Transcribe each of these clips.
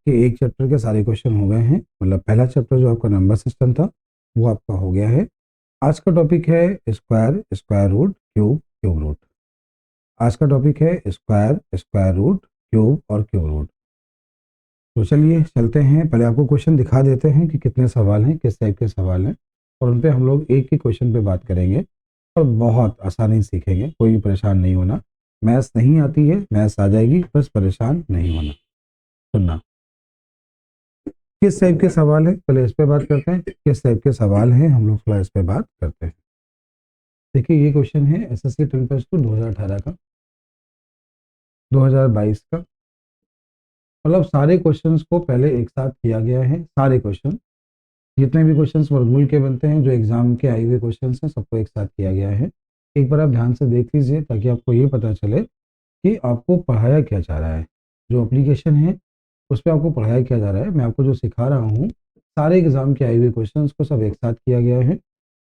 कि एक चैप्टर के सारे क्वेश्चन हो गए हैं, मतलब पहला चैप्टर जो आपका नंबर सिस्टम था वो आपका हो गया है। आज का टॉपिक है square, square root, cube, cube root. आज का टॉपिक है स्क्वायर, स्क्वायर रूट, क्यूब और क्यूब रूट। तो चलिए चलते हैं, पहले आपको क्वेश्चन दिखा देते हैं कि कितने सवाल हैं, किस टाइप के सवाल हैं, और उन पे हम लोग एक ही क्वेश्चन पे बात करेंगे और बहुत आसानी से सीखेंगे, कोई भी परेशान नहीं होना। मैथ्स नहीं आती है, मैथ्स आ जाएगी, बस परेशान नहीं होना। सुनना किस टाइप के सवाल है, पहले इस पे बात करते हैं। किस टाइप के सवाल हैं, हम लोग थोड़ा इस पे बात करते हैं। देखिए ये क्वेश्चन है एसएससी 10+2 2018 का, 2022 का। मतलब सारे क्वेश्चंस को पहले एक साथ किया गया है। सारे क्वेश्चन, जितने भी क्वेश्चंस वर्गमूल के बनते हैं, जो एग्जाम के आए हुए क्वेश्चंस हैं, सबको एक साथ किया गया है। एक बार आप ध्यान से देख लीजिए ताकि आपको ये पता चले कि आपको पढ़ाया क्या जा रहा है। जो एप्लीकेशन है उस पर आपको पढ़ाया क्या जा रहा है। मैं आपको जो सिखा रहा हूँ, सारे एग्जाम के आए हुए क्वेश्चंस को सब एक साथ किया गया है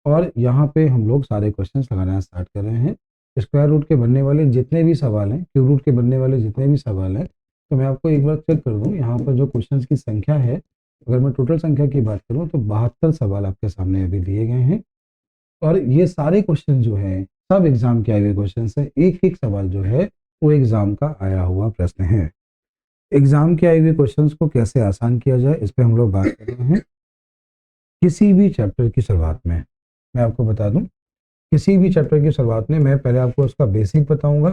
और यहाँ पे हम लोग सारे क्वेश्चंस लगाना स्टार्ट कर रहे हैं। स्क्वायर रूट के बनने वाले जितने भी सवाल हैं, क्यूब रूट के बनने वाले जितने भी सवाल हैं, तो मैं आपको एक बार चेक कर दूं यहाँ पर जो क्वेश्चंस की संख्या है। अगर मैं टोटल संख्या की बात करूं तो 72 सवाल आपके सामने अभी दिए गए हैं और ये सारे क्वेश्चन जो है सब एग्जाम के आए हुए क्वेश्चन है। एक एक सवाल जो है वो एग्जाम का आया हुआ प्रश्न है। एग्जाम के आए हुए क्वेश्चन को कैसे आसान किया जाए, इस पर हम लोग बात कर रहे हैं। किसी भी चैप्टर की शुरुआत में मैं आपको बता दूं, किसी भी चैप्टर की शुरुआत में मैं पहले आपको उसका बेसिक बताऊंगा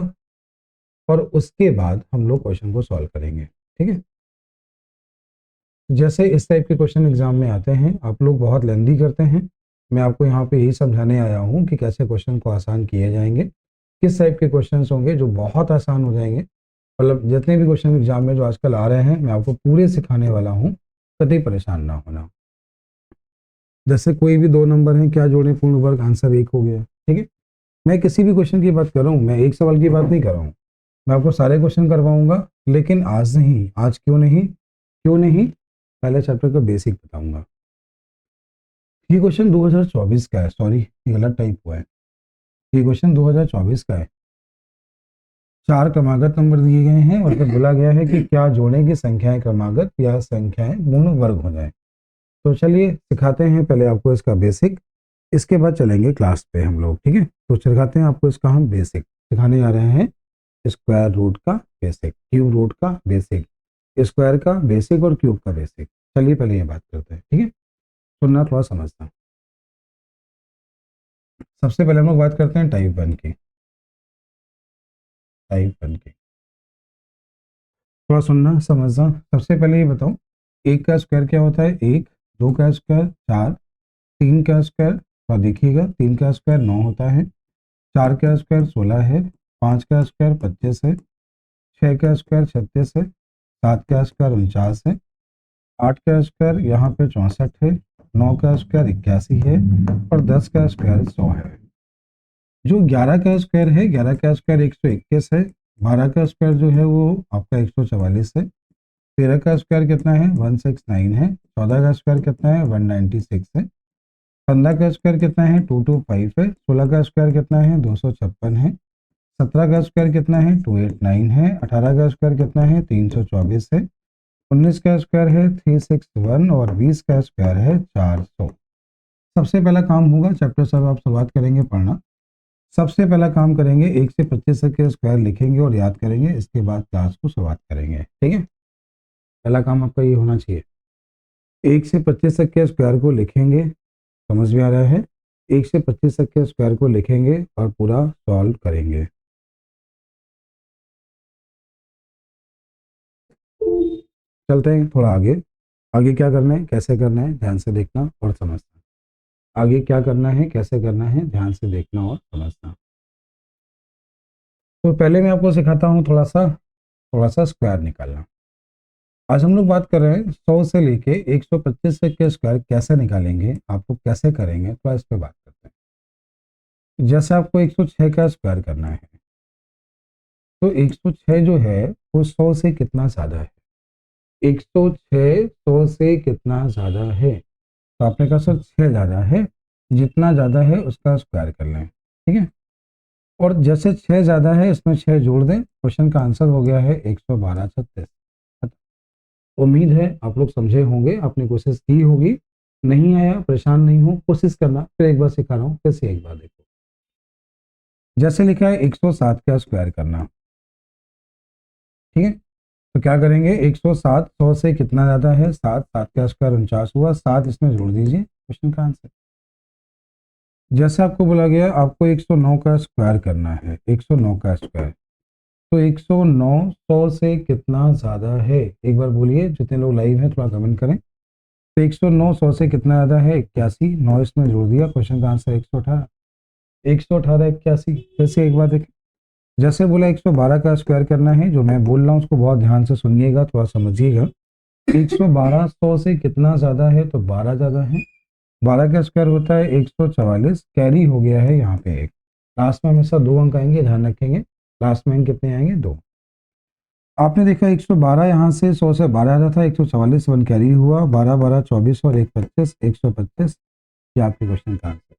और उसके बाद हम लोग क्वेश्चन को सॉल्व करेंगे। ठीक है, जैसे इस टाइप के क्वेश्चन एग्जाम में आते हैं, आप लोग बहुत लेंदी करते हैं। मैं आपको यहाँ पे यही समझाने आया हूँ कि कैसे क्वेश्चन को आसान किए जाएंगे, किस टाइप के क्वेश्चन होंगे जो बहुत आसान हो जाएंगे। मतलब जितने भी क्वेश्चन एग्जाम में जो आजकल आ रहे हैं, मैं आपको पूरे सिखाने वाला हूँ, कभी परेशान ना होना। जैसे कोई भी दो नंबर है, क्या जोड़ें पूर्ण वर्ग, आंसर 1 हो गया। ठीक है, मैं किसी भी क्वेश्चन की बात कर रहा हूँ, मैं एक सवाल की बात नहीं कर रहा हूँ, मैं आपको सारे क्वेश्चन करवाऊंगा। लेकिन आज नहीं, आज क्यों नहीं, क्यों नहीं, पहले चैप्टर का बेसिक बताऊंगा। ये क्वेश्चन 2024 का है, सॉरी ये गलत टाइप हुआ है। ये क्वेश्चन 2024 का है। 4 क्रमागत नंबर दिए गए हैं और फिर बोला गया है कि क्या जोड़ें की संख्याएं क्रमागत या संख्याएं पूर्ण वर्ग हो जाए। तो चलिए सिखाते हैं पहले आपको इसका बेसिक, इसके बाद चलेंगे क्लास पे हम लोग। ठीक है, तो सिखाते हैं आपको इसका हम बेसिक सिखाने जा रहे हैं। स्क्वायर रूट का बेसिक, क्यूब रूट का बेसिक, स्क्वायर का बेसिक और क्यूब का बेसिक। चलिए पहले ये बात करते हैं। ठीक है, सुनना थोड़ा समझना। सबसे पहले हम लोग बात करते हैं टाइप 1 की। टाइप 1 की थोड़ा सुनना समझना। सबसे पहले ये बताओ, 1 का स्क्वायर क्या होता है, 1। 2 का स्क्वायर 4। 3 का स्क्वायर, थोड़ा देखिएगा, 3 का स्क्वायर 9 होता है। 4 का स्क्वायर 16 है। 5 का स्क्वायर 25 है। 6 का स्क्वायर 36 है। 7 का स्क्वायर 49 है। 8 का स्क्वायर यहाँ पे 64 है। 9 का स्क्वायर 81 है और 10 का स्क्वायर 100 है। जो 11 का स्क्वायर है, 11 का स्क्वायर 121 है। 12 का स्क्वायर जो है वो आपका 144 है। 13 का स्क्वायर कितना है, 169 है। 14 का स्क्वायर कितना है, 196 है। 15 का स्क्वायर कितना है, 225 है। 16 का स्क्वायर कितना है, 256 है। 17 का स्क्वायर कितना है, 289 है। 18 का स्क्वायर कितना है, 324 है। 19 का स्क्वायर है 361 और 20 का स्क्वायर है 400। सबसे पहला काम होगा, चैप्टर सब आप शुरुआत करेंगे पढ़ना। सबसे पहला काम करेंगे, 1 से 25 तक के स्क्वायर लिखेंगे और याद करेंगे, इसके बाद क्लास को शुरुआत करेंगे। ठीक है, पहला काम आपका ये होना चाहिए, 1 से 25 तक के स्क्वायर को लिखेंगे। समझ में आ रहा है, 1 से 25 तक के स्क्वायर को लिखेंगे और पूरा सॉल्व करेंगे। चलते हैं थोड़ा आगे। आगे क्या करना है, कैसे करना है, ध्यान से देखना और समझना। आगे क्या करना है, कैसे करना है, ध्यान से देखना और समझना। तो पहले मैं आपको सिखाता हूँ थोड़ा सा स्क्वायर निकालना। आज हम लोग बात कर रहे हैं 100 से लेके 125 तक के स्क्वायर कैसे निकालेंगे, आपको कैसे करेंगे, थोड़ा इस पे बात करते हैं। जैसे आपको 106 का स्क्वायर करना है, तो 106 जो है वो 100 से कितना ज्यादा है। 106 100 से कितना ज्यादा है, तो आपने कहा सर 6 ज्यादा है, जितना ज्यादा है उसका स्क्वायर कर लें। ठीक है, और जैसे 6 ज्यादा है इसमें 6 जोड़ दें, क्वेश्चन का आंसर हो गया है 112 36। उम्मीद है आप लोग समझे होंगे, आपने कोशिश की होगी। नहीं आया परेशान नहीं हो, कोशिश करना, फिर एक बार सिखा रहा हूँ, फिर से एक बार देखो। जैसे लिखा है 107 का स्क्वायर करना, ठीक है। तो क्या करेंगे, 107 100 से कितना ज्यादा है, 7, 7 का स्क्वायर 49 हुआ, 7 इसमें जोड़ दीजिए, क्वेश्चन का आंसर। जैसे आपको बोला गया आपको 109 का स्क्वायर करना है, 109 का स्क्वायर, तो 109 100 से कितना ज्यादा है, एक बार बोलिए, जितने लोग लाइव हैं थोड़ा कमेंट करें। तो 109 100 से कितना ज्यादा है, 81, 9 इसमें जोड़ दिया, क्वेश्चन का आंसर 118, 118 81। फिर से एक बार देखें, जैसे बोला 112 का स्क्वायर करना है, जो मैं बोल रहा हूँ उसको बहुत ध्यान से सुनिएगा, थोड़ा समझिएगा। 112 100 से कितना ज्यादा है, तो 12 ज्यादा है। 12 का स्क्वायर होता है 144, कैरी हो गया है यहाँ पे एक, लास्ट में हमेशा 2 अंक आएंगे, ध्यान रखेंगे, लास्ट में कितने आएंगे, 2। आपने देखा 112 यहाँ से 100 से 12 आ रहा था, 144 1 कैरी हुआ, 12 12 24 और 1 25, 125। ये आपके क्वेश्चन का आंसर,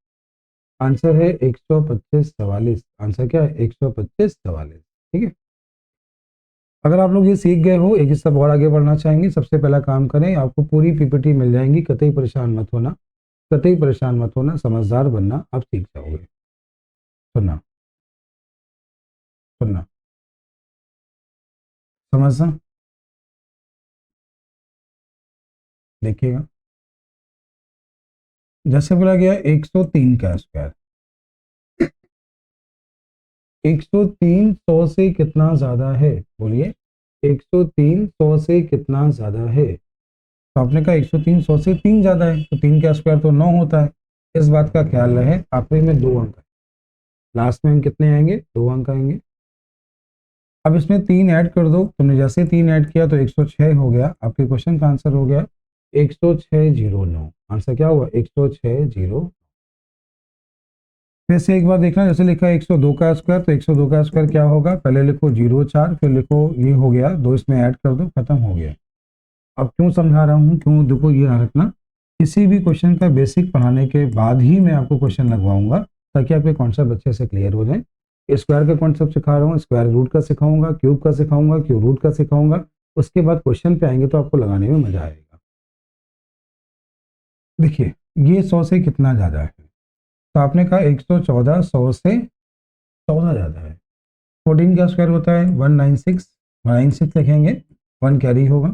आंसर है 125 44, आंसर क्या है 125 44, ठीक है। अगर आप लोग ये सीख गए हो, एक स्टेप और आगे बढ़ना चाहेंगे, सबसे पहला काम करें, आपको पूरी पीपीटी मिल जाएंगी, कतई परेशान मत होना, कतई परेशान मत होना, समझदार बनना, आप सीख जाओगे। सुनना, सुनना, समझना, देखिएगा। जैसे बोला गया 103 का स्क्वायर, 103 100 से कितना ज्यादा है, बोलिए, 103 100 से कितना ज्यादा है। तो आपने कहा 103 100 से 3 ज्यादा है, तो 3 का स्क्वायर तो 9 होता है, इस बात का ख्याल रहे, आखिरी में 2 अंक है, लास्ट में कितने आएंगे, 2 अंक आएंगे। अब इसमें 3 ऐड कर दो, तुमने जैसे 3 ऐड किया तो 106 हो गया, आपके क्वेश्चन का आंसर हो गया 10609, आंसर क्या हुआ 10609। फिर से एक बार देखना, जैसे लिखा है 102 का स्क्वायर, तो 102 का स्क्वायर क्या होगा, पहले लिखो 04, फिर लिखो ये हो गया 2, इसमें ऐड कर दो, खत्म हो गया। अब क्यों समझा रहा हूँ, क्यों, देखो ये याद रखना, किसी भी क्वेश्चन का बेसिक पढ़ाने के बाद ही मैं आपको क्वेश्चन लगवाऊंगा, ताकि आपके कॉन्सेप्ट अच्छे से क्लियर हो जाए। स्क्वायर का कॉन्सेप्ट सिखा रहा हूँ, स्क्वायर रूट का सिखाऊंगा, क्यूब का सिखाऊंगा, क्यूब रूट का सिखाऊंगा, उसके बाद क्वेश्चन पे आएंगे तो आपको लगाने में मजा आएगा। देखिए ये 100 से कितना ज्यादा है, तो आपने कहा 114 100 से 14 ज्यादा है। 14 का स्क्वायर होता है 196, 196 लिखेंगे, 1 कैरी होगा,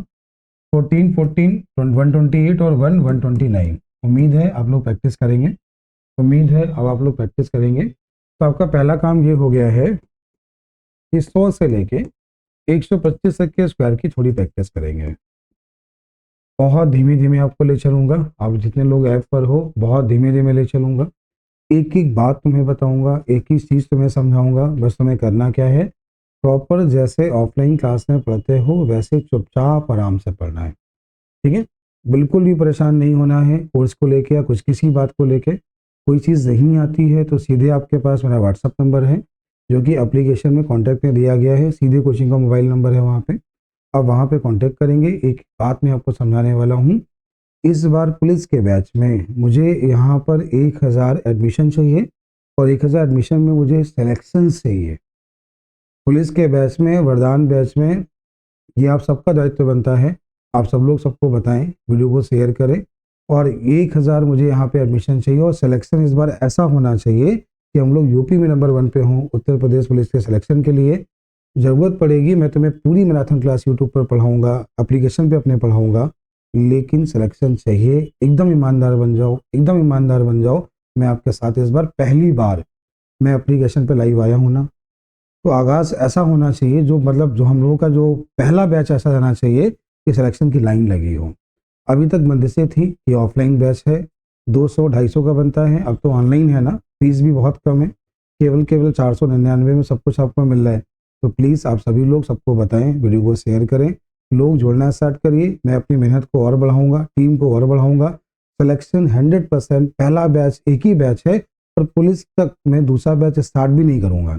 14 14 128 और 1 129। उम्मीद है आप लोग प्रैक्टिस करेंगे, उम्मीद है अब आप लोग प्रैक्टिस करेंगे। तो आपका पहला काम ये हो गया है कि 100 से लेके 125 तक के स्क्वायर की थोड़ी प्रैक्टिस करेंगे। बहुत धीमे धीमे आपको ले चलूंगा, आप जितने लोग ऐप पर हो बहुत धीमे धीमे ले चलूंगा, एक एक बात तुम्हें बताऊंगा, एक ही चीज तुम्हें समझाऊंगा, बस तुम्हें करना क्या है, प्रॉपर जैसे ऑफलाइन क्लास में पढ़ते हो वैसे चुपचाप आराम से पढ़ना है, ठीक है। बिल्कुल भी परेशान नहीं होना है कोर्स को लेके या कुछ किसी बात को लेके। कोई चीज़ नहीं आती है तो सीधे आपके पास मेरा व्हाट्सअप नंबर है, जो कि एप्लीकेशन में कॉन्टैक्ट में दिया गया है, सीधे कोचिंग का मोबाइल नंबर है वहाँ पे, आप वहाँ पे कॉन्टैक्ट करेंगे। एक बात मैं आपको समझाने वाला हूँ, इस बार पुलिस के बैच में मुझे यहाँ पर 1000 एडमिशन चाहिए, और 1000 एडमिशन में मुझे सिलेक्शन चाहिए पुलिस के बैच में, वरदान बैच में। ये आप सबका दायित्व बनता है, आप सब लोग सबको बताएं, वीडियो को शेयर करें, और 1000 मुझे यहाँ पे एडमिशन चाहिए, और सिलेक्शन इस बार ऐसा होना चाहिए कि हम लोग यूपी में नंबर 1 पे हों। उत्तर प्रदेश पुलिस के सिलेक्शन के लिए ज़रूरत पड़ेगी, मैं तुम्हें पूरी मैराथन क्लास यूट्यूब पर पढ़ाऊँगा, एप्लीकेशन पे अपने पढ़ाऊँगा, लेकिन सिलेक्शन चाहिए। एकदम ईमानदार बन जाओ, एकदम ईमानदार बन जाओ। मैं आपके साथ इस बार पहली बार मैं एप्लीकेशन पे लाइव आया हूँ ना, तो आगाज़ ऐसा होना चाहिए, जो मतलब जो हम लोगों का जो पहला बैच ऐसा रहना चाहिए कि सिलेक्शन की लाइन लगी हो। अभी तक बंदिशें थी कि ऑफलाइन बैच है, 200 250 का बनता है, अब तो ऑनलाइन है ना, फीस भी बहुत कम है, केवल 499 में सब कुछ आपको मिल रहा है। तो प्लीज़ आप सभी लोग सबको बताएं, वीडियो को शेयर करें, लोग जुड़ना स्टार्ट करिए, मैं अपनी मेहनत को और बढ़ाऊंगा, टीम को और बढ़ाऊंगा। सिलेक्शन 100%, पहला बैच एक ही बैच है, और पुलिस तक मैं दूसरा बैच स्टार्ट भी नहीं करूंगा।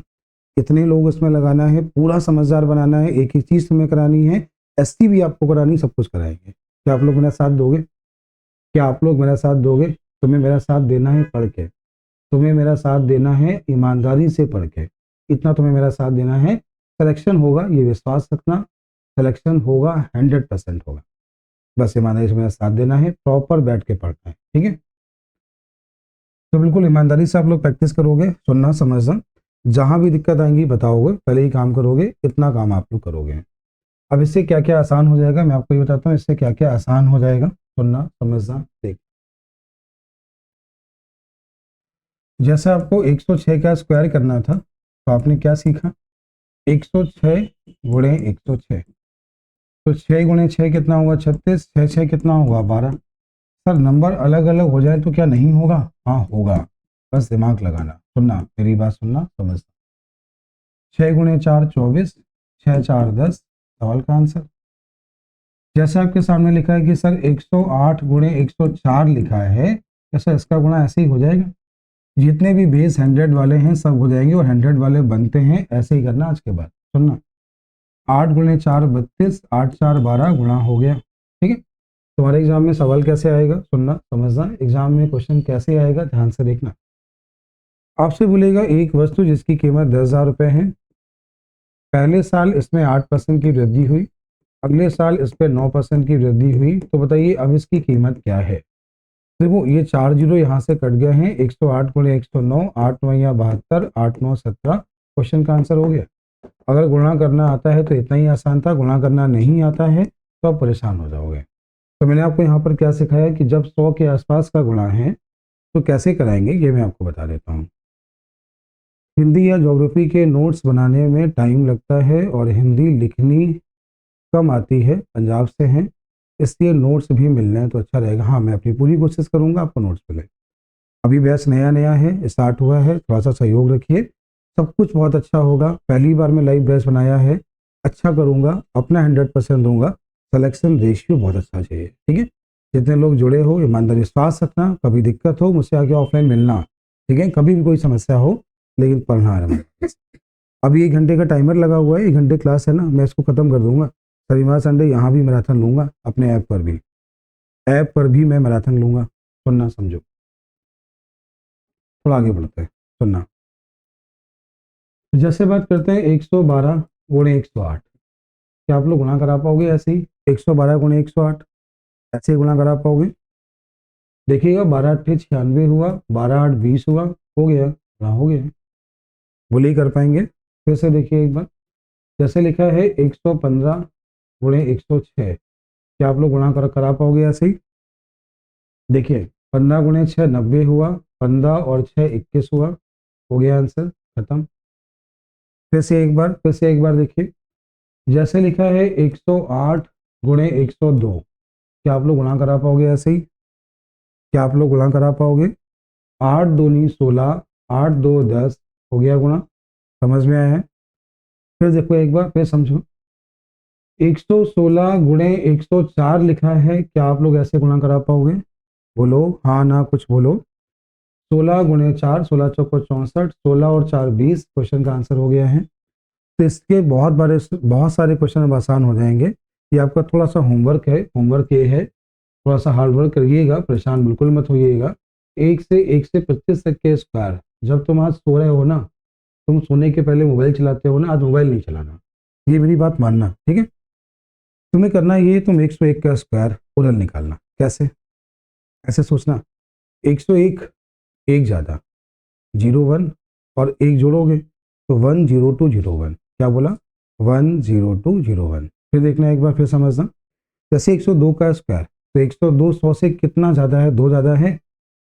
कितने लोग इसमें लगाना है, पूरा समझदार बनाना है, एक ही चीज तुम्हें करानी है, एसटी भी आपको करानी, सब कुछ कराएंगे। क्या आप लोग मेरा साथ दोगे, क्या आप लोग मेरा साथ दोगे? तुम्हें मेरा साथ देना है पढ़ के, तुम्हें मेरा साथ देना है ईमानदारी से पढ़ के, इतना तुम्हें मेरा साथ देना है। सिलेक्शन होगा, ये विश्वास रखना, सिलेक्शन होगा, 100% होगा। बस ईमानदारी से मेरा साथ देना है, प्रॉपर बैठ के पढ़ना है, ठीक है। तो बिल्कुल ईमानदारी से आप लोग प्रैक्टिस करोगे, सुनना समझना, जहां भी दिक्कत आएंगी बताओगे, पहले ही काम करोगे, इतना काम आप लोग करोगे। अब इससे क्या क्या आसान हो जाएगा मैं आपको ये बताता हूँ, इससे क्या क्या आसान हो जाएगा, सुनना समझना देख। जैसे आपको 106 का स्क्वायर करना था तो आपने क्या सीखा, 106 गुणे 106, तो 6 गुणे 6 कितना हुआ 36, 6 6 कितना हुआ 12। सर नंबर अलग अलग हो जाए तो क्या नहीं होगा, हाँ होगा, बस दिमाग लगाना, सुनना मेरी बात, सुनना समझना। 6 गुणे 4 24, 6 4 10, सवाल का आंसर। जैसे आपके सामने लिखा है कि सर 108 गुणे 104 लिखा है, कैसा इसका गुणा ऐसे ही हो जाएगा, जितने भी बेस 100 वाले हैं सब हो जाएंगे और 100 वाले बनते हैं, ऐसे ही करना आज के बाद, सुनना। 8 गुणे 4 32, 8 4 12 गुणा हो गया, ठीक है। तुम्हारे एग्जाम में सवाल कैसे आएगा, सुनना समझना, एग्जाम में क्वेश्चन कैसे आएगा ध्यान से देखना। आपसे बोलेगा एक वस्तु जिसकी कीमत 10,000 रुपये है, पहले साल इसमें 8% की वृद्धि हुई, अगले साल इस पर 9% की वृद्धि हुई, तो बताइए अब इसकी कीमत क्या है। देखो ये 4 जीरो यहाँ से कट गए हैं, 108 गुणे 109, 8 9 या 72, 8 9 17, क्वेश्चन का आंसर हो गया। अगर गुणा करना आता है तो इतना ही आसान था, गुणा करना नहीं आता है तो आप परेशान हो जाओगे। तो मैंने आपको यहाँ पर क्या सिखाया कि जब 100 के आसपास का गुणा है तो कैसे कराएंगे ये मैं आपको बता देता हूँ। हिंदी या ज्योग्राफी के नोट्स बनाने में टाइम लगता है और हिंदी लिखनी कम आती है, पंजाब से हैं, इसलिए नोट्स भी मिल रहे हैं तो अच्छा रहेगा। हाँ मैं अपनी पूरी कोशिश करूंगा आपको नोट्स मिले। अभी बैच नया नया है, स्टार्ट हुआ है, थोड़ा सा सहयोग रखिए, सब कुछ बहुत अच्छा होगा। पहली बार मैं लाइव बैच बनाया है, अच्छा करूंगा, अपना 100% दूंगा, सिलेक्शन रेशियो बहुत अच्छा चाहिए, ठीक है। जितने लोग जुड़े हो ईमानदारी विश्वास रखना, कभी दिक्कत हो मुझसे आके ऑफलाइन मिलना, ठीक है, कभी भी कोई समस्या हो, लेकिन पढ़ना है। अभी 1 घंटे का टाइमर लगा हुआ है, 1 घंटे क्लास है ना, मैं इसको खत्म कर दूंगा। शनिवार संडे यहाँ भी मैराथन लूंगा, अपने ऐप पर भी मैं मैराथन लूंगा, सुनना समझो। थोड़ा आगे बढ़ते हैं, सुनना। जैसे बात करते हैं 112 गुणे 108, क्या आप लोग गुणा करा पाओगे ऐसे ही, 112 गुणे 108 ऐसे ही गुणा करा पाओगे। देखिएगा 12 8 96 हुआ, 12 8 20 हुआ, हो गया, गुणा हो गया, बोले ही कर पाएंगे। फिर से देखिए एक बार, जैसे लिखा है 115 गुणे 106, क्या आप लोग गुणा करा पाओगे ऐसे ही। देखिए 15 गुणे 6 90 हुआ, 15 और 6 21 हुआ, हो गया आंसर, खत्म। फिर से एक बार देखिए, जैसे लिखा है 108 गुणे 102, क्या आप लोग गुणा करा पाओगे ऐसे ही, क्या आप लोग गुणा करा पाओगे। 8 दूनी 16, 8 2 10, हो गया गुणा, समझ में आया है। फिर देखो एक बार फिर समझो, 116 गुणे 104 लिखा है, क्या आप लोग ऐसे गुणा करा पाओगे, बोलो हाँ ना कुछ बोलो। 16 गुणे 4, 16 चौको 64, 16 और 4 20, क्वेश्चन का आंसर हो गया है। तो इसके बहुत सारे क्वेश्चन अब आसान हो जाएंगे। ये आपका थोड़ा सा होमवर्क है, होमवर्क ये है, थोड़ा सा हार्ड वर्क करिएगा, परेशान बिल्कुल मत होइएगा। 1 से 25 तक के स्क्वायर, जब तुम आज सो रहे हो ना, तुम सोने के पहले मोबाइल चलाते हो ना, आज मोबाइल नहीं चलाना, ये मेरी बात मानना, ठीक है। तुम्हें करना ये, तुम 101 का स्क्वायर ओरल निकालना, कैसे, ऐसे सोचना, 101 एक ज़्यादा 01 और एक जोड़ोगे तो 10201, क्या बोला 10201। फिर देखना एक बार फिर समझना, जैसे 102 का स्क्वायर, तो 102 100 से कितना ज़्यादा है, 2 ज़्यादा है,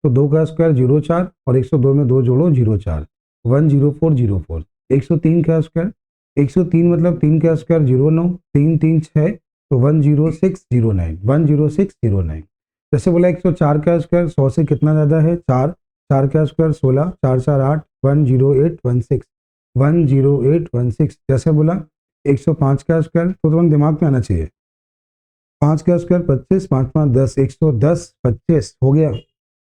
तो 2 का स्क्वायर 04 और 102 में 2 जोड़ो 04, 10404। 103 का स्क्वायर, 103 मतलब 3 का स्क्वायर 09, 3 3 6, तो 10609, 10609। जैसे बोला 104 का स्क्वायर 100 से कितना ज़्यादा है, 4, 4 का स्क्वायर 16, 4 4 8, 10816, 10816। जैसे बोला 105 का स्क्वायर, तो तुम्हारे दिमाग में आना चाहिए, 5 का स्क्वायर 25, 5 5 10, 110 25, हो गया।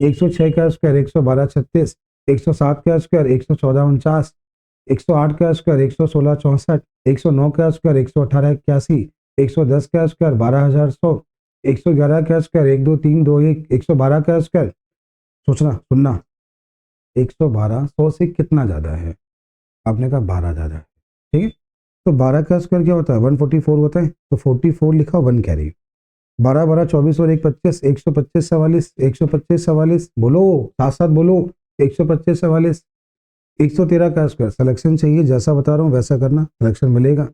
106 का स्क्वायर 112 36, 107 का स्क्वायर 114 49, 108 का स्क्वायर 116 64, 109 का स्क्वायर 118 81, 110 का स्क्वायर 12100, 111 का स्क्वायर 1 2 3 2 1, 112 का स्क्वायर, सोचना सुनना, 112 100 से कितना ज़्यादा है, आपने कहा 12 ज़्यादा है, ठीक है। तो 12 का स्क्वायर क्या होता है 144 होता है, तो 44 लिखा 1 कैरी, 12 12 24 और 1 25, 125 44, 125 44, बोलो साथ साथ बोलो, 125 44, 113 का स्क्वायर। सिलेक्शन चाहिए, जैसा बता रहा हूँ वैसा करना, सिलेक्शन मिलेगा।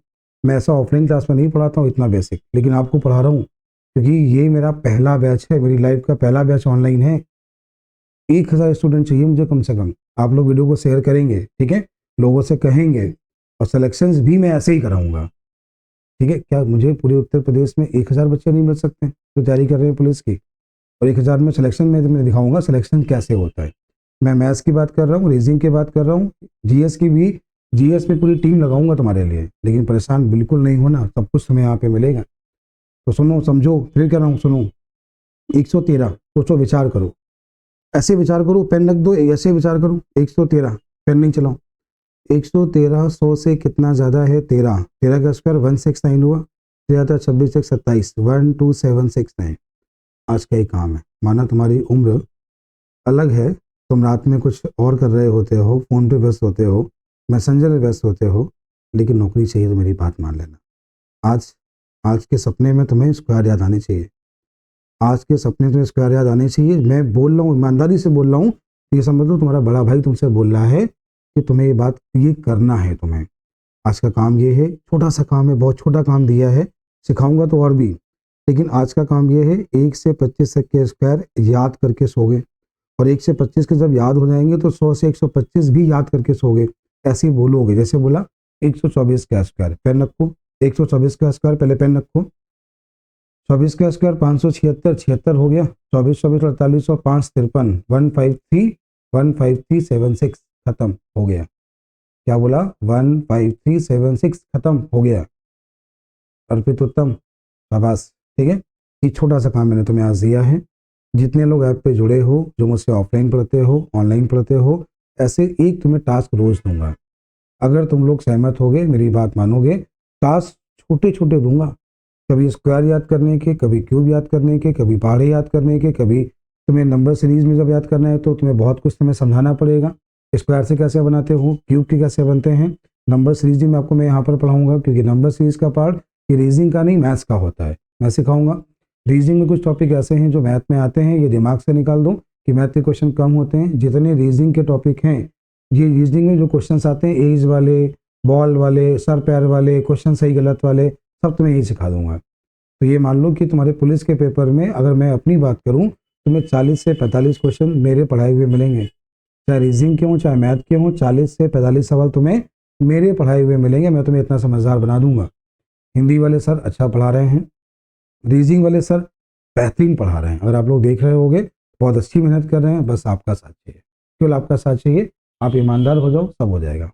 मैं ऐसा ऑफलाइन क्लास में नहीं पढ़ाता हूँ इतना बेसिक, लेकिन आपको पढ़ा रहा हूँ क्योंकि ये मेरा पहला बैच है, मेरी लाइफ का पहला बैच ऑनलाइन है। 1000 स्टूडेंट चाहिए मुझे कम से कम। आप लोग वीडियो को शेयर करेंगे, ठीक है, लोगों से कहेंगे, और सिलेक्शंस भी मैं ऐसे ही कराऊंगा, ठीक है। क्या मुझे पूरे उत्तर प्रदेश में 1000 बच्चे नहीं मिल सकते जो तैयारी कर रहे हैं पुलिस की? और 1000 में सिलेक्शन में मैं दिखाऊंगा सिलेक्शन कैसे होता है। मैं मैथ्स की बात कर रहा हूँ, रीजनिंग की बात कर रहा हूँ, जीएस की भी, जीएस में पूरी टीम लगाऊंगा तुम्हारे लिए, लेकिन परेशान बिल्कुल नहीं होना, सब कुछ तुम्हें यहाँ पे मिलेगा। तो सुनो समझो, फिर कह रहा हूँ सुनो, 113, सोचो विचार करो, ऐसे विचार करो, पेन रख दो, ऐसे विचार करो, 113, पेन नहीं चलाओ। 113 100 से कितना ज्यादा है? 13, 13 का स्क्वायर 169 हुआ, 26 27, 12769। आज का ही काम है, माना तुम्हारी उम्र अलग है, तुम रात में कुछ और कर रहे होते हो, फोन पे व्यस्त होते हो, मैसेंजर में व्यस्त होते हो, लेकिन नौकरी चाहिए तो मेरी बात मान लेना। आज आज के सपने में तुम्हें स्क्वायर याद आने चाहिए, आज के सपने तुम्हें स्क्वायर याद आने चाहिए। मैं बोल रहा हूँ, ईमानदारी से बोल रहा हूँ, ये समझ लो तुम्हारा बड़ा भाई तुमसे बोल रहा है कि तुम्हें ये बात ये करना है। तुम्हें आज का काम ये है, छोटा सा काम है, बहुत छोटा काम दिया है, सिखाऊंगा तो और भी, लेकिन आज का काम ये है 1 से 25 तक के स्क्वायर याद करके सोगे, और 1 से 25 के जब याद हो जाएंगे तो 100 से 125 भी याद करके सोगे। ऐसे ही बोलोगे, जैसे बोला 124 का स्क्वायर, पेन रखो, 124 का स्क्वायर, पहले पेन रखो, 24 का स्क्वायर 576, 76 हो गया, 24 24 48 और 5 53, 153, 15376, खत्म हो गया। क्या बोला? 15376, खत्म हो गया। अर्पित उत्तम, शाबाश, ठीक है। ये छोटा सा काम मैंने तुम्हें आज दिया है। जितने लोग ऐप पे जुड़े हो, जो मुझसे ऑफलाइन पढ़ते हो, ऑनलाइन पढ़ते हो, ऐसे एक तुम्हें टास्क रोज दूंगा। अगर तुम लोग सहमत होगे, मेरी बात मानोगे, टास्क छोटे छोटे दूंगा, कभी स्क्वायर याद करने के, कभी क्यूब याद करने के, कभी पहाड़े याद करने के, कभी तुम्हें नंबर सीरीज में जब याद करना है तो तुम्हें बहुत कुछ तुम्हें समझाना पड़ेगा। स्क्वायर से कैसे बनाते हो, क्यूब के कैसे बनते हैं, नंबर सीरीज में आपको मैं यहाँ पर पढ़ाऊंगा, क्योंकि नंबर सीरीज का पार्ट ये रीजनिंग का नहीं मैथ्स का होता है, मैं सिखाऊंगा। रीजनिंग में कुछ टॉपिक ऐसे हैं जो मैथ में आते हैं, ये दिमाग से निकाल दो कि मैथ के क्वेश्चन कम होते हैं। जितने रीजनिंग के टॉपिक हैं, ये रीजनिंग में जो क्वेश्चन आते हैं, एज वाले, बॉल वाले, सर पैर वाले क्वेश्चन, सही गलत वाले, सब तुम्हें यही सिखा दूंगा। तो ये मान लो कि तुम्हारे पुलिस के पेपर में अगर मैं अपनी बात करूं, तुम्हें 40 से 45 क्वेश्चन मेरे पढ़ाए हुए मिलेंगे, चाहे रीजनिंग के हों चाहे मैथ के हों, 40 से 45 सवाल तुम्हें मेरे पढ़ाए हुए मिलेंगे। मैं तुम्हें इतना समझदार बना दूंगा। हिंदी वाले सर अच्छा पढ़ा रहे हैं, रीजनिंग वाले सर बेहतरीन पढ़ा रहे हैं, अगर आप लोग देख रहे होगे बहुत अच्छी मेहनत कर रहे हैं, बस आपका साथ चाहिए, केवल आपका साथ चाहिए। आप ईमानदार हो जाओ, सब हो जाएगा।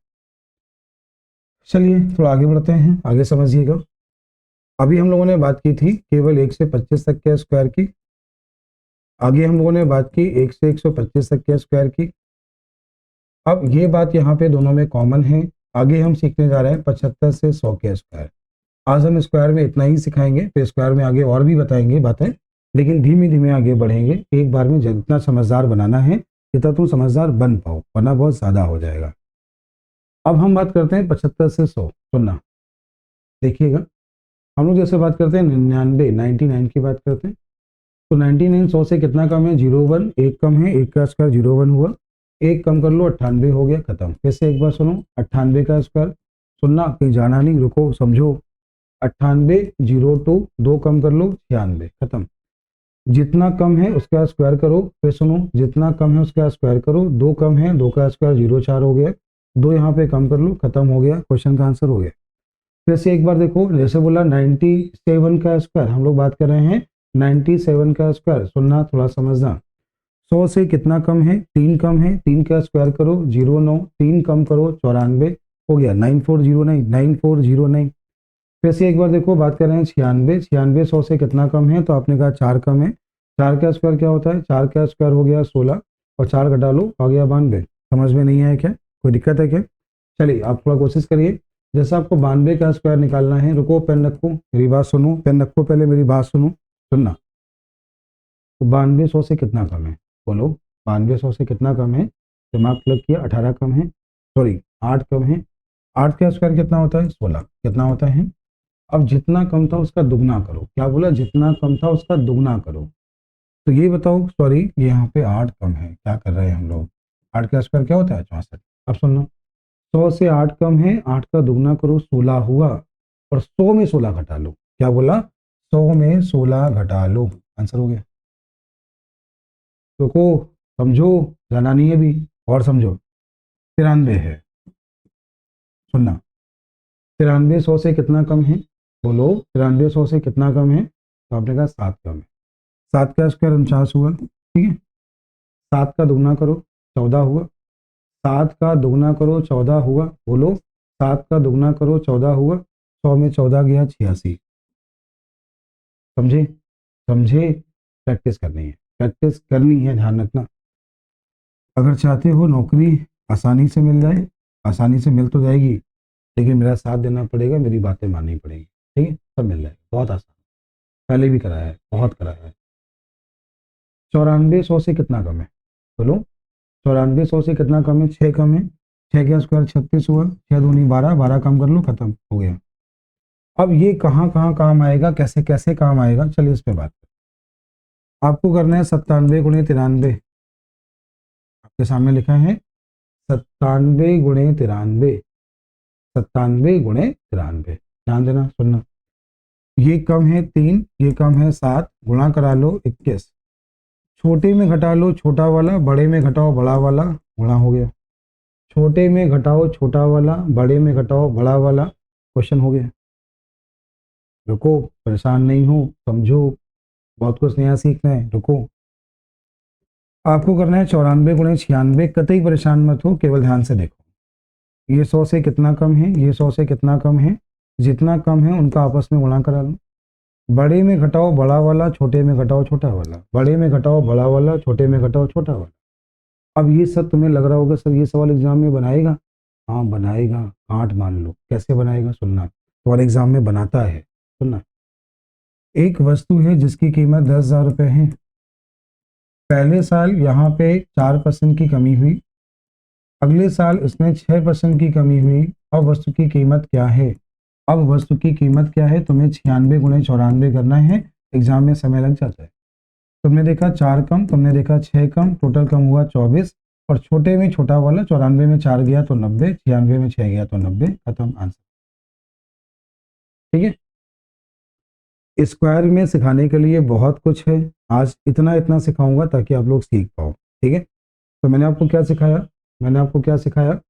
चलिए थोड़ा आगे बढ़ते हैं, आगे समझिएगा। अभी हम लोगों ने बात की थी केवल 1 से 25 तक के स्क्वायर की, आगे हम लोगों ने बात की 1 से 125 तक के स्क्वायर की। अब ये बात यहाँ पे दोनों में कॉमन है। आगे हम सीखने जा रहे हैं 75 से 100 के स्क्वायर। आज हम स्क्वायर में इतना ही सिखाएंगे, फिर स्क्वायर में आगे और भी बताएंगे बातें, लेकिन धीमे धीमे आगे बढ़ेंगे। एक बार में जितना समझदार बनाना है, जितना तुम समझदार बन पाओ, वरना बहुत ज्यादा हो जाएगा। अब हम बात करते हैं 75 से 100। सुनना, देखिएगा, हम लोग जैसे बात करते हैं 99, 99 की बात करते हैं, तो 99 100 से कितना कम है? 01, एक कम है, एक का स्क्वायर 01 हुआ, एक कम कर लो 98 हो गया, खत्म। फिर से एक बार सुनो, 98 का स्क्वायर, सुनना, कहीं जाना नहीं, रुको समझो, 98, 02, दो कम कर लो 96, खत्म। जितना कम है उसका स्क्वायर करो, फिर सुनो, जितना कम है उसका स्क्वायर करो, दो कम है, दो का स्क्वायर 04 हो गया, दो यहाँ पे कम कर लो, खत्म हो गया, क्वेश्चन का आंसर हो गया। फिर से एक बार देखो, जैसे बोला 97 का स्क्वायर, हम लोग बात कर रहे हैं 97 का स्क्वायर, सुनना थोड़ा समझना। 100 से कितना कम है? 3 कम है, 3 का स्क्वायर करो 09, 3 कम करो 94 हो गया, 9409, 9409। फिर से एक बार देखो, बात कर रहे हैं 96, 96 100 से कितना कम है? तो आपने कहा 4 कम है, 4 का स्क्वायर क्या होता है? 4 का स्क्वायर हो गया 16, और 4 घटा लो, आ गया 92। समझ में नहीं आया क्या? कोई दिक्कत है क्या? चलिए आप थोड़ा कोशिश करिए। जैसा आपको 92 का स्क्वायर निकालना है, रुको, पेन रखो, मेरी बात सुनो, पेन रखो, पहले मेरी बात सुनो, सुनना। तो 92 100 से कितना कम है? बोलो, 92 100 से कितना कम है? दिमाग क्लिक किया, 18 कम है, सॉरी 8 कम है। 8 का स्क्वायर कितना होता है? 16। कितना होता है? अब जितना कम था उसका दुगना करो। क्या बोला? जितना कम था उसका दुगना करो। तो ये बताओ, सॉरी ये यहाँ पे 8 कम है, क्या कर रहे हैं हम लोग? 8 का स्क्वायर क्या होता है? 64। अब सुनो, 100 से 8 कम है, 8 का दुगना करो 16 हुआ, और 100 में 16 घटा लो। क्या बोला? 100 में 16 घटा लो, आंसर हो गया। रुको, समझो, जाना नहीं है अभी, और समझो। 93 है, सुनना, 93 100 से कितना कम है? बोलो, 93 100 से कितना कम है? तो आपने कहा 7 कम है। 7 का स्क्वायर 49 हुआ, ठीक है। 7 का दुगना करो 14 हुआ। 7 का दुगना करो 14 हुआ, बोलो 7 का दुगना करो 14 हुआ, 100 में 14 गया 86। समझे? समझे? प्रैक्टिस करनी है, प्रैक्टिस करनी है, ध्यान रखना। अगर चाहते हो नौकरी आसानी से मिल जाए, आसानी से मिल तो जाएगी, लेकिन मेरा साथ देना पड़ेगा, मेरी बातें माननी पड़ेगी, ठीक है? सब मिल जाएगा, बहुत आसान, पहले भी कराया है, बहुत कराया है। 94 100 से कितना कम है? बोलो, 94 100 से कितना कम है? 6 कम है। 6 का स्क्वायर 36 हुआ, 6 दूनी 12, 12 कम कर लो, खत्म हो गया। अब ये कहाँ कहाँ काम आएगा, कैसे कैसे काम आएगा, चलिए इस पे बात करें। आपको करना है 97 गुणे 93, आपके सामने लिखा है 97 गुणे 93, 97 गुणे 93। ध्यान देना, सुनना, ये कम है 3, ये कम है 7, गुणा करा लो 21। छोटे में घटा लो छोटा वाला, बड़े में घटाओ बड़ा वाला, गुणा हो गया। छोटे में घटाओ छोटा वाला, बड़े में घटाओ बड़ा वाला, क्वेश्चन हो गया। रुको, परेशान नहीं हो, समझो, बहुत कुछ नया सीखना है, रुको। आपको करना है 94 गुणे 96, कतई परेशान मत हो, केवल ध्यान से देखो। ये 100 से कितना कम है? ये 100 से कितना कम है? जितना कम है उनका आपस में गुणा करा लो। बड़े में घटाओ बड़ा वाला, छोटे में घटाओ छोटा वाला, बड़े में घटाओ बड़ा वाला, छोटे में घटाओ छोटा वाला। अब ये सब तुम्हें लग रहा होगा सर ये सवाल एग्जाम में बनाएगा? हाँ बनाएगा, कांट मान लो। कैसे बनाएगा? सुनना, तुम्हारे एग्जाम में बनाता है, सुनना। एक वस्तु है जिसकी कीमत 10,000 रुपये है। पहले साल यहाँ पे 4% की कमी हुई, अगले साल इसमें 6% की कमी हुई। अब वस्तु की कीमत क्या है? अब वस्तु की कीमत क्या है? तुम्हें 96 गुणे 94 करना है, एग्जाम में समय लग जाता है। तुमने देखा 4 कम, तुमने देखा 6 कम, टोटल कम हुआ 24, और छोटे में छोटा वाला 94 में 4 गया तो 90, 96 में 6 गया तो 90, खत्म, आंसर। ठीक है, स्क्वायर में सिखाने के लिए बहुत कुछ है, आज इतना इतना सिखाऊंगा ताकि आप लोग सीख पाओ। ठीक है, तो मैंने आपको क्या सिखाया? मैंने आपको क्या सिखाया?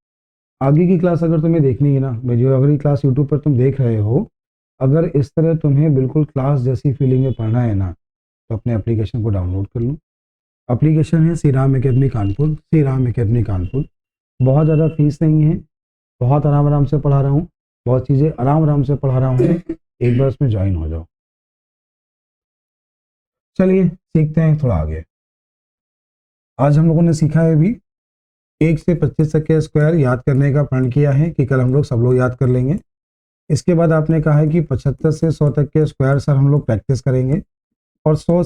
आगे की क्लास अगर तुम्हें देखनी है ना, मैं जो अगली क्लास यूट्यूब पर तुम देख रहे हो, अगर इस तरह तुम्हें बिल्कुल क्लास जैसी फीलिंग में पढ़ना है ना, तो अपने एप्लीकेशन को डाउनलोड कर लो। एप्लीकेशन है श्री राम एकेडमी कानपुर, श्री राम एकेडमी कानपुर। बहुत ज़्यादा फीस नहीं है, बहुत आराम आराम से पढ़ा रहा हूँ, बहुत चीज़ें आराम आराम से पढ़ा रहा हूँ, एक बार इसमें ज्वाइन हो जाओ। चलिए सीखते हैं थोड़ा आगे। आज हम लोगों ने सीखा है अभी 1 से 25 तक के स्क्वायर याद करने का प्रण किया है कि कल हम लोग सब लोग याद कर लेंगे। इसके बाद आपने कहा है कि 75 से 100 तक के स्क्वायर सर हम लोग प्रैक्टिस करेंगे, और 100